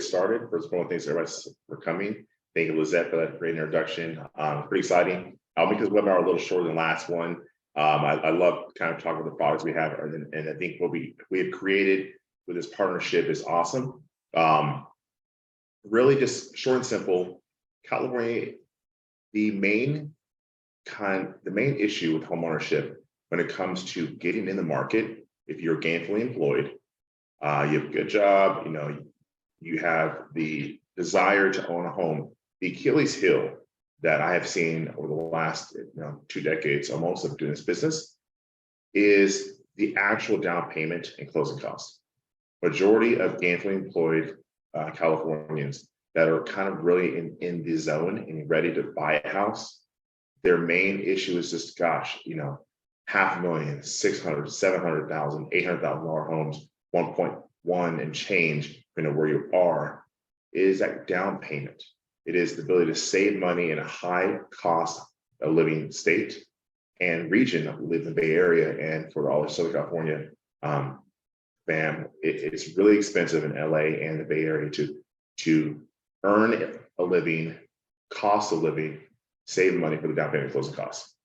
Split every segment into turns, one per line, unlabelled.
get started, first one of the things everybody's for coming. Thank you, Lizette, for that great introduction. Pretty exciting. I'll make this webinar a little shorter than the last one. I love kind of talking about the products we have, and I think what we have created with this partnership is awesome. Really just short and simple. California, the main issue with homeownership when it comes to getting in the market, if you're gainfully employed, you have a good job, you have the desire to own a home. The Achilles heel that I have seen over the last 2 decades almost of doing this business is the actual down payment and closing costs. Majority of gainfully employed Californians that are kind of really in the zone and ready to buy a house, their main issue is just, gosh, $500,000, $600,000, $700,000, $800,000 homes, 1.1 and change, where you are, is that down payment. It is the ability to save money in a high cost of living state and region. I live in the Bay Area, and for all of Southern California, it's really expensive in LA and the Bay Area to earn a living, cost of living, save money for the down payment and closing costs.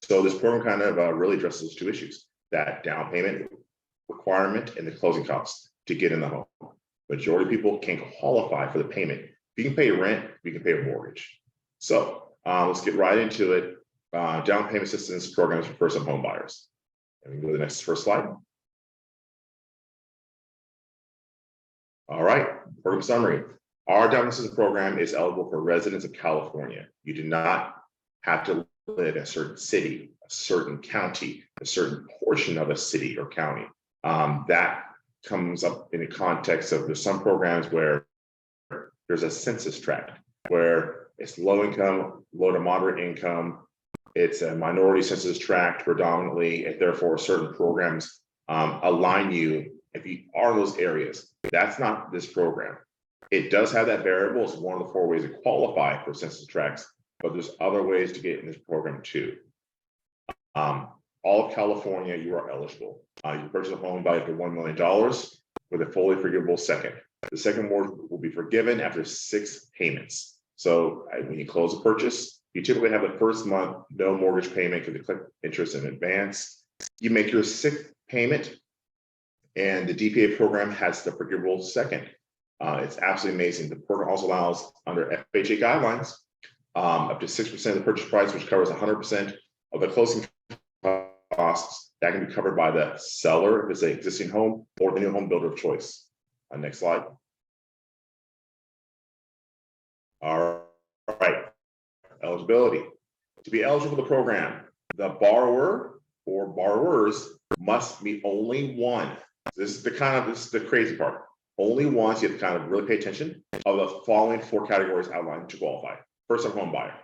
So this program kind of really addresses 2 issues: that down payment requirement and the closing costs to get in the home. Majority of people can't qualify for the payment. If you can pay rent, you can pay a mortgage. So let's get right into it. Down payment assistance programs for first-time home buyers. And we can go to the first slide. All right, program summary. Our down payment assistance program is eligible for residents of California. You do not have to live in a certain city, a certain county, a certain portion of a city or county. That comes up in the context of there's some programs where there's a census tract where it's low income, low to moderate income. It's a minority census tract predominantly, and therefore certain programs align you if you are in those areas. That's not this program. It does have that variable. It's one of the 4 ways to qualify for census tracts, but there's other ways to get in this program too. All of California, you are eligible. You purchase a home valued up to $1 million with a fully forgivable second. The second mortgage will be forgiven after 6 payments. So when you close a purchase, you typically have the first month, no mortgage payment because you collect interest in advance. You make your 6th payment, and the DPA program has the forgivable second. It's absolutely amazing. The program also allows, under FHA guidelines, up to 6% of the purchase price, which covers 100% of the closing costs. That can be covered by the seller if it's an existing home or the new home builder of choice. Next slide. All right, eligibility. To be eligible for the program, the borrower or borrowers must meet only one. This is the crazy part. Only once. You have to kind of really pay attention of the following 4 categories outlined to qualify. First-time home buyer.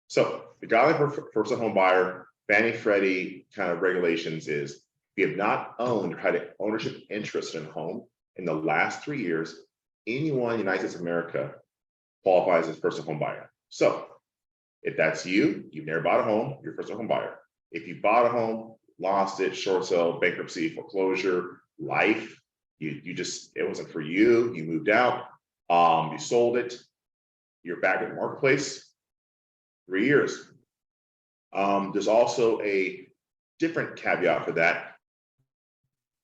So the guideline for first-time home buyer, Fannie Freddie kind of regulations is if you have not owned or had an ownership interest in a home in the last 3 years, anyone in the United States of America qualifies as first-time home buyer. So if that's you, you've never bought a home, you're a first-time home buyer. If you bought a home, lost it, short sale, bankruptcy, foreclosure, life, it wasn't for you, you moved out, you sold it, you're back at the marketplace, 3 years. There's also a different caveat for that.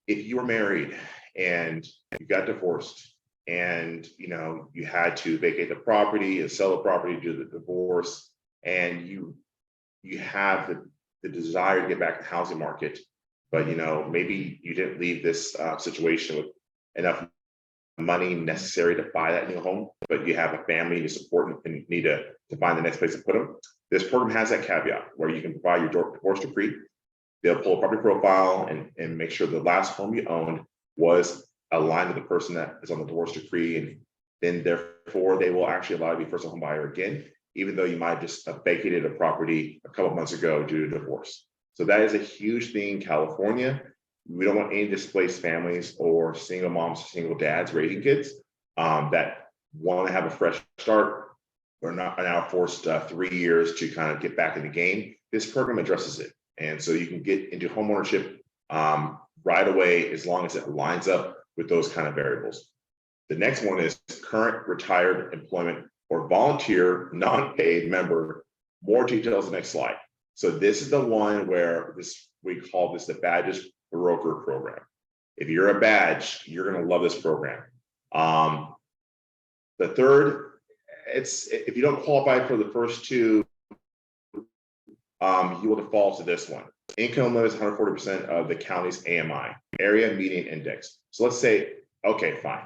If you were married and you got divorced and you had to vacate the property and sell the property due to the divorce, and you have the desire to get back to the housing market, but maybe you didn't leave this situation with enough money necessary to buy that new home, but you have a family to support and you need to find the next place to put them. This program has that caveat where you can provide your divorce decree. They'll pull a property profile and make sure the last home you owned was aligned with the person that is on the divorce decree, and then therefore they will actually allow you to be first home buyer again, even though you might have just vacated a property a couple of months ago due to divorce. So that is a huge thing in California. We don't want any displaced families or single moms, single dads raising kids that want to have a fresh start or not are now forced 3 years to kind of get back in the game. This program addresses it. And so you can get into homeownership right away as long as it lines up with those kind of variables. The next one is current retired employment or volunteer non-paid member. More details in the next slide. So this is the one where we call this the badges broker program. If you're a badge, you're going to love this program. The third, if you don't qualify for the first two, you will default to this one. Income limit is 140% of the county's AMI, area median index. So let's say, okay, fine.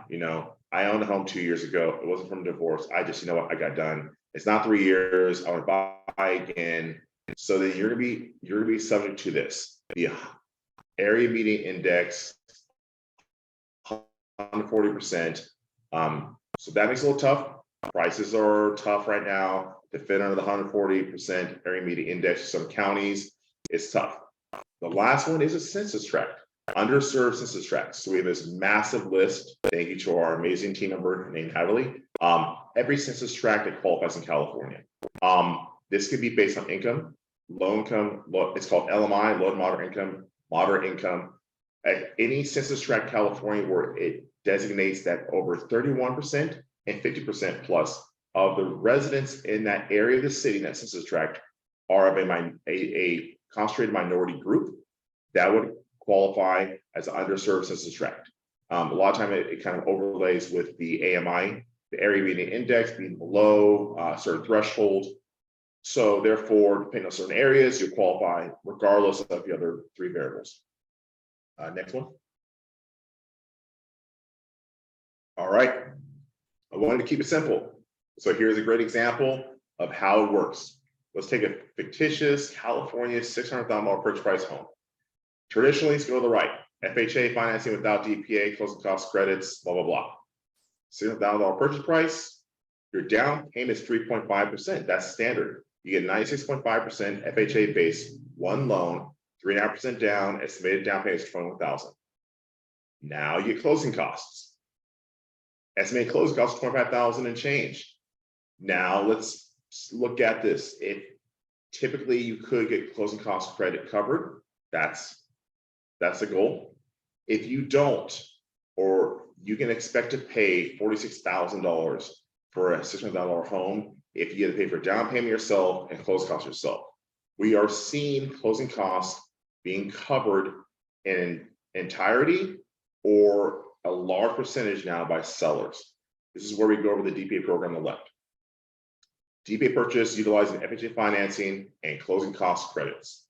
I owned a home 2 years ago. It wasn't from divorce. I just, I got done. It's not 3 years. I want to buy again. So then you're gonna be subject to this. The area median index, 140%. So that makes it a little tough. Prices are tough right now. To fit under the 140% area median index, some counties, it's tough. The last one is a census tract, underserved census tracts. So we have this massive list. Thank you to our amazing team member named Heatherly. Every census tract that qualifies in California. This could be based on income, low income, it's called LMI, low to moderate income. At any census tract California where it designates that over 31% and 50% plus of the residents in that area of the city, that census tract, are of a concentrated minority group, that would qualify as an underserved census tract. A lot of time it kind of overlays with the AMI, the area median index being below a certain threshold. So therefore, depending on certain areas, you qualify regardless of the other three variables. Next one. All right, I wanted to keep it simple. So here's a great example of how it works. Let's take a fictitious California $600,000 purchase price home. Traditionally, let's go to the right. FHA financing without DPA, closing cost credits, blah, blah, blah. $600,000 purchase price. Your down payment is 3.5%. That's standard. You get 96.5% FHA base, one loan, 3.5% down, estimated down payment is $21,000. Now you get closing costs. Estimated closing costs $25,000 and change. Now let's look at this. If typically you could get closing cost credit covered, that's the goal. If you don't, or you can expect to pay $46,000 for a $600,000 home if you get to pay for down payment yourself and closing costs yourself. We are seeing closing costs being covered in entirety or a large percentage now by sellers. This is where we go over the DPA program on the left. DPA purchase utilizing FHA financing and closing cost credits.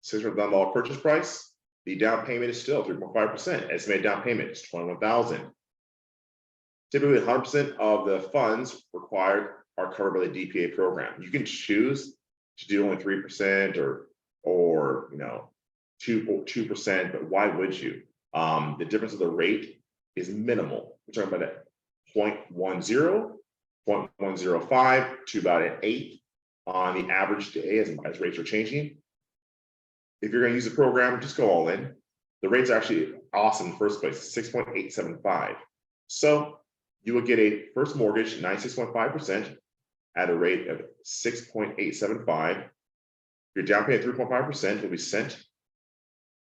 $600,000 purchase price, the down payment is still 3.5%. Estimated down payment is $21,000. Typically, 100% of the funds required are covered by the DPA program. You can choose to do only 3% or 2%, but why would you? The difference of the rate is minimal. We're talking about 0.10, 0.105 to about an 8 on the average day as rates are changing. If you're going to use the program, just go all in. The rate's actually awesome in the first place, 6.875. So you will get a first mortgage, 96.5% at a rate of 6.875. Your down payment 3.5% will be sent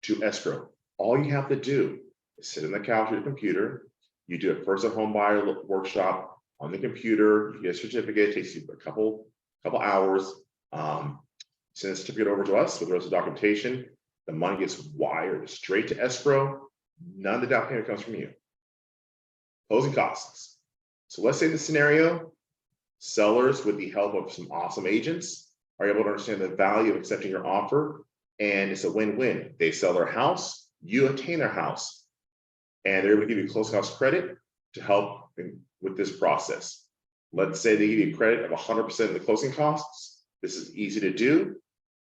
to escrow. All you have to do is sit on the couch with your computer. You do a first home buyer workshop on the computer. You get a certificate. It takes you a couple hours. Send a certificate over to us with the rest of the documentation. The money gets wired straight to escrow. None of the down payment comes from you. Closing costs. So let's say in the scenario, sellers, with the help of some awesome agents, are able to understand the value of accepting your offer, and it's a win-win. They sell their house, you obtain their house, and they're able to give you closing cost credit to help with this process. Let's say they give you credit of 100% of the closing costs. This is easy to do.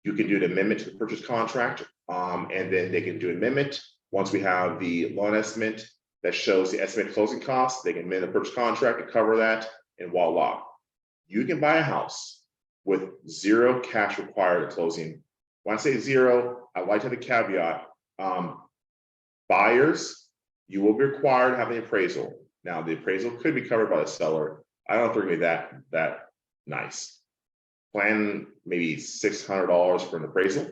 You can do an amendment to the purchase contract, and then they can do an amendment. Once we have the loan estimate that shows the estimated closing costs, they can amend the purchase contract to cover that, and voila. You can buy a house with zero cash required at closing. When I say zero, I like to have a caveat. Buyers, you will be required to have an appraisal. Now, the appraisal could be covered by the seller. I don't think it's going to be that nice. Plan maybe $600 for an appraisal.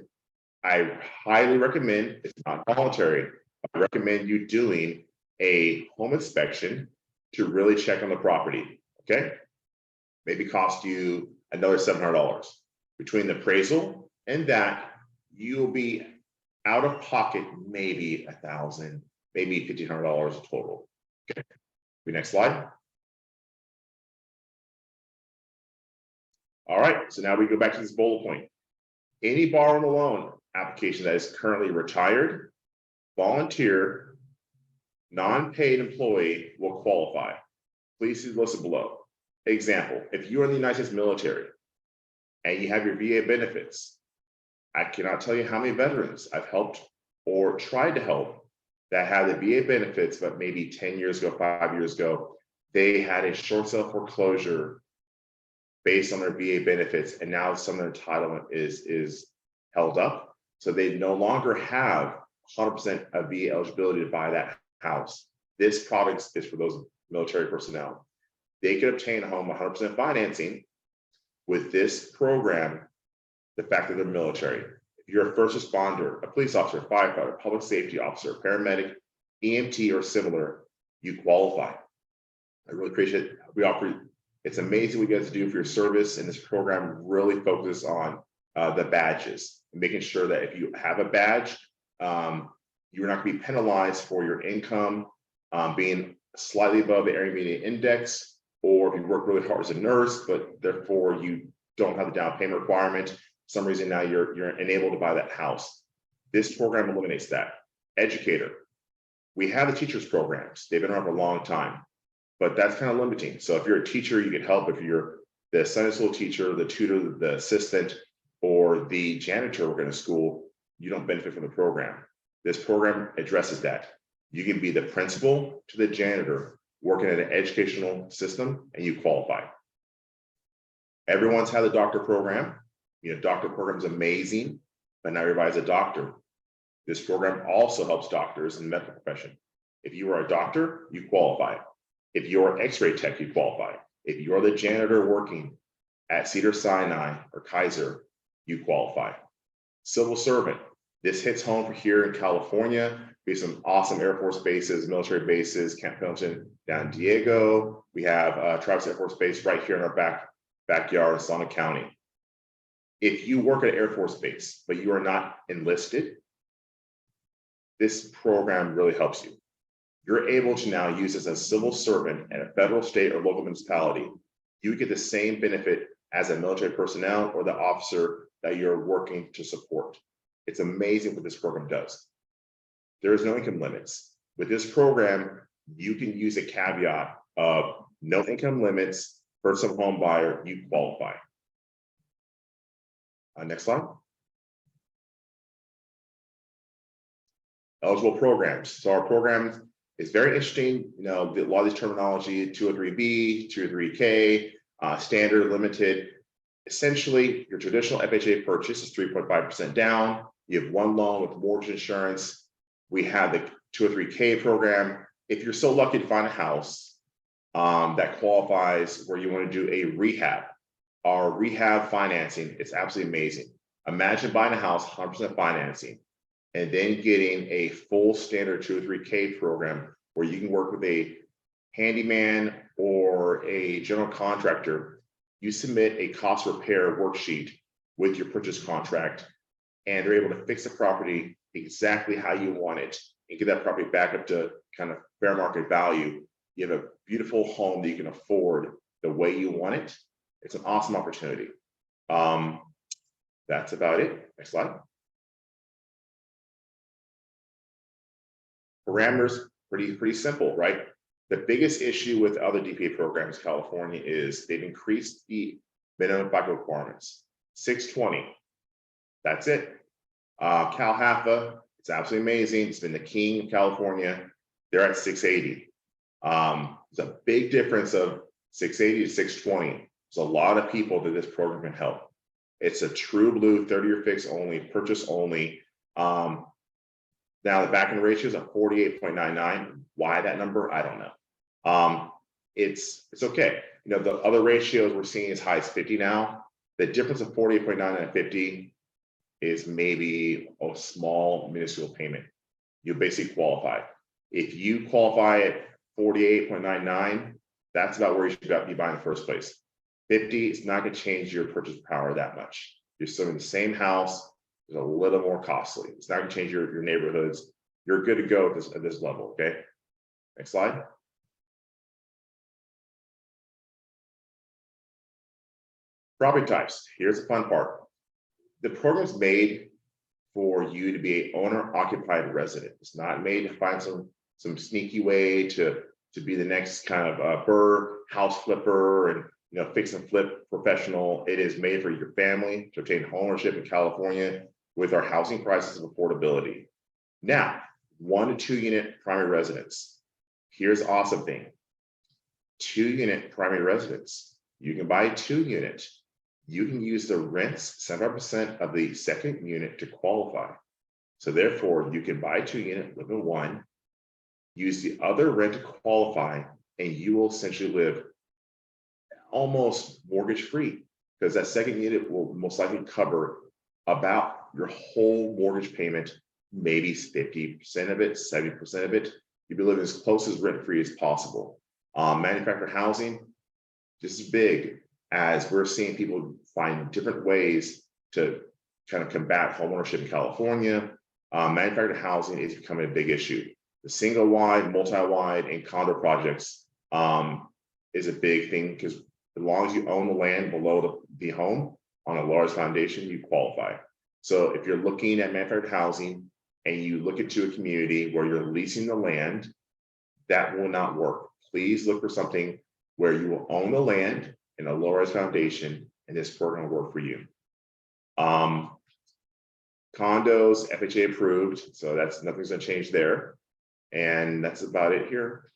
I highly recommend, it's not voluntary, I recommend you doing a home inspection to really check on the property, okay? Maybe cost you another $700. Between the appraisal and that, you'll be out of pocket maybe $1,000, maybe $1,500 total. Okay, the next slide. All right, so now we go back to this bullet point. Any borrower on a loan application that is currently retired, volunteer, non-paid employee will qualify. Please see the list below. Example, if you are in the United States military and you have your VA benefits, I cannot tell you how many veterans I've helped or tried to help that had the VA benefits, but maybe 10 years ago, 5 years ago, they had a short sale foreclosure based on their VA benefits, and now some of their entitlement is held up. So they no longer have 100% of VA eligibility to buy that house. This product is for those military personnel. They could obtain a home 100% financing with this program, the fact that they're military. If you're a first responder, a police officer, firefighter, public safety officer, paramedic, EMT, or similar, you qualify. I really appreciate it. We offer. It's amazing what you guys do for your service, and this program really focuses on the badges, making sure that if you have a badge, you're not going to be penalized for your income being slightly above the area median index, or if you work really hard as a nurse, but therefore you don't have the down payment requirement. For some reason now you're enabled to buy that house. This program eliminates that. Educator. We have the teachers programs. They've been around for a long time, but that's kind of limiting. So if you're a teacher, you get help. If you're the Sunday school teacher, the tutor, the assistant, or the janitor working in a school, you don't benefit from the program. This program addresses that. You can be the principal to the janitor working in an educational system, and you qualify. Everyone's had the doctor program. You know, doctor program is amazing, but not everybody's a doctor. This program also helps doctors in the medical profession. If you are a doctor, you qualify. If you're an x-ray tech, you qualify. If you're the janitor working at Cedars-Sinai or Kaiser, you qualify. Civil servant. This hits home for here in California. We have some awesome Air Force bases, military bases, Camp Pendleton down in Diego. We have Travis Air Force Base right here in our backyard in Sonoma County. If you work at an Air Force base, but you are not enlisted, this program really helps you. You're able to now use this as a civil servant at a federal, state, or local municipality. You get the same benefit as a military personnel or the officer that you're working to support. It's amazing what this program does. There is no income limits. With this program, you can use a caveat of no income limits, first-time home buyer, you qualify. Next slide. Eligible programs. So our program is very interesting. You know, a lot of this terminology, 203B, 203K, standard, limited. Essentially, your traditional FHA purchase is 3.5% down. You have one loan with mortgage insurance. We have the 203K program. If you're so lucky to find a house that qualifies where you want to do a rehab, our rehab financing, it's absolutely amazing. Imagine buying a house, 100% financing, and then getting a full standard 203K program where you can work with a handyman or a general contractor. You submit a cost repair worksheet with your purchase contract, and they're able to fix the property exactly how you want it and get that property back up to kind of fair market value. You have a beautiful home that you can afford the way you want it. It's an awesome opportunity. That's about it. Next slide. Parameters, pretty simple, right? The biggest issue with other DPA programs in California is they've increased the minimum FICO requirements. 620, that's it. Cal HAFA, it's absolutely amazing. It's been the king of California. They're at 680. There's a big difference of 680 to 620. There's a lot of people that this program can help. It's a true blue 30-year fix only, purchase only. Now the back-end ratio is a 48.99. Why that number? I don't know. It's okay. You know, the other ratios we're seeing as high as 50 now. The difference of 48.9 and 50 is maybe a small minuscule payment. You basically qualify. If you qualify it 48.99, that's about where you should be buying in the first place. 50, it's not going to change your purchase power that much. You're still in the same house, it's a little more costly. It's not going to change your neighborhoods. You're good to go at this level, okay? Next slide. Property types. Here's the fun part. The program's made for you to be an owner-occupied resident. It's not made to find some sneaky way to be the next kind of Burr house flipper and fix and flip professional. It is made for your family to obtain homeownership in California with our housing prices of affordability. Now, 1 to 2 unit primary residence. Here's the awesome thing. 2 unit primary residence. You can buy a 2 unit. You can use the rents 75% of the second unit to qualify. So therefore, you can buy a 2 unit, live in 1, use the other rent to qualify, and you will essentially live almost mortgage free, because that second unit will most likely cover about your whole mortgage payment, maybe 50% of it, 70% of it. You'll be living as close as rent free as possible. Manufactured housing, this is big, as we're seeing people find different ways to kind of combat homeownership in California. Manufactured housing is becoming a big issue. The single wide, multi-wide, and condo projects is a big thing, because as long as you own the land below the home on a large foundation, you qualify. So if you're looking at manufactured housing and you look into a community where you're leasing the land, that will not work. Please look for something where you will own the land in a low-rise foundation, and this program will work for you. Condos, FHA approved, so nothing's gonna change there. And that's about it here.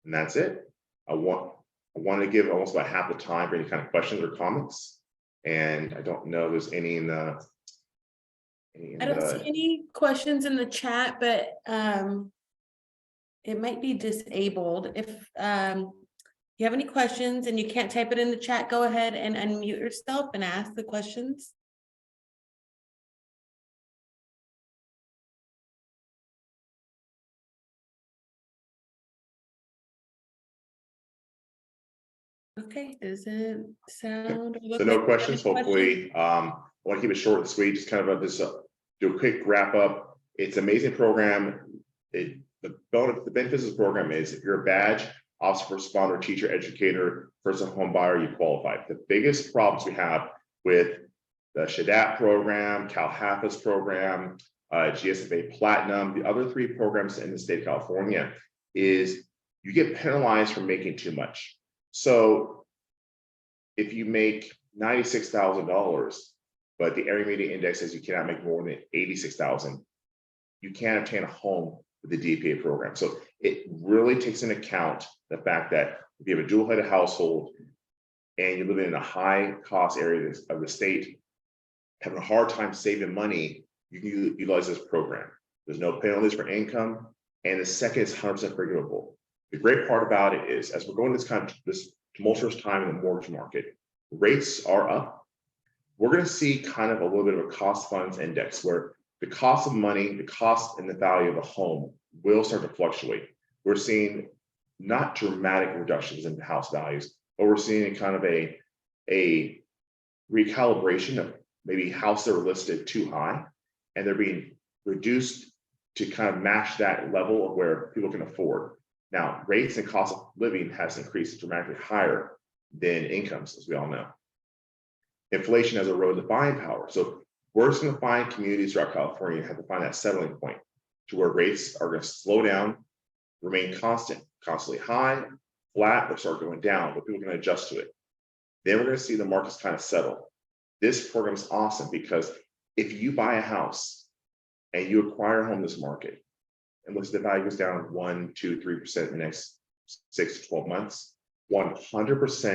And that's it. I want to give almost about half the time for any kind of questions or comments. And I don't know if there's any in the.
I don't see any questions in the chat, but it might be disabled. If you have any questions and you can't type it in the chat, go ahead and unmute yourself and ask the questions. Okay, doesn't sound.
So no questions. Hopefully, I want to keep it short and sweet. Just kind of do a quick wrap up. It's an amazing program. The benefits of the program is if you're a badge, officer, responder, teacher, educator, first-time home buyer, you qualify. The biggest problems we have with the SHDAP program, CalHAPAS program, GSFA Platinum, the other 3 programs in the state of California, is you get penalized for making too much. So if you make $96,000, but the area median index says you cannot make more than $86,000, you can't obtain a home with the DPA program. So it really takes into account the fact that if you have a dual-headed household and you're living in a high-cost area of the state, having a hard time saving money, you can utilize this program. There's no penalties for income, and the second is 100% forgivable. The great part about it is, as we're going this tumultuous time in the mortgage market, rates are up. We're going to see kind of a little bit of a cost funds index where the cost of money, the cost and the value of a home will start to fluctuate. We're seeing not dramatic reductions in house values, but we're seeing kind of a recalibration of maybe houses that are listed too high, and they're being reduced to kind of match that level of where people can afford. Now, rates and cost of living has increased dramatically higher than incomes, as we all know. Inflation has eroded the buying power. So we're just going to find communities throughout California have to find that settling point to where rates are going to slow down, remain constant, constantly high, flat, or start going down, but people can adjust to it. Then we're going to see the markets kind of settle. This program is awesome because if you buy a house and you acquire a home in this market, and looks the value goes down 1, 2, 3% in the next 6 to 12 months, 100%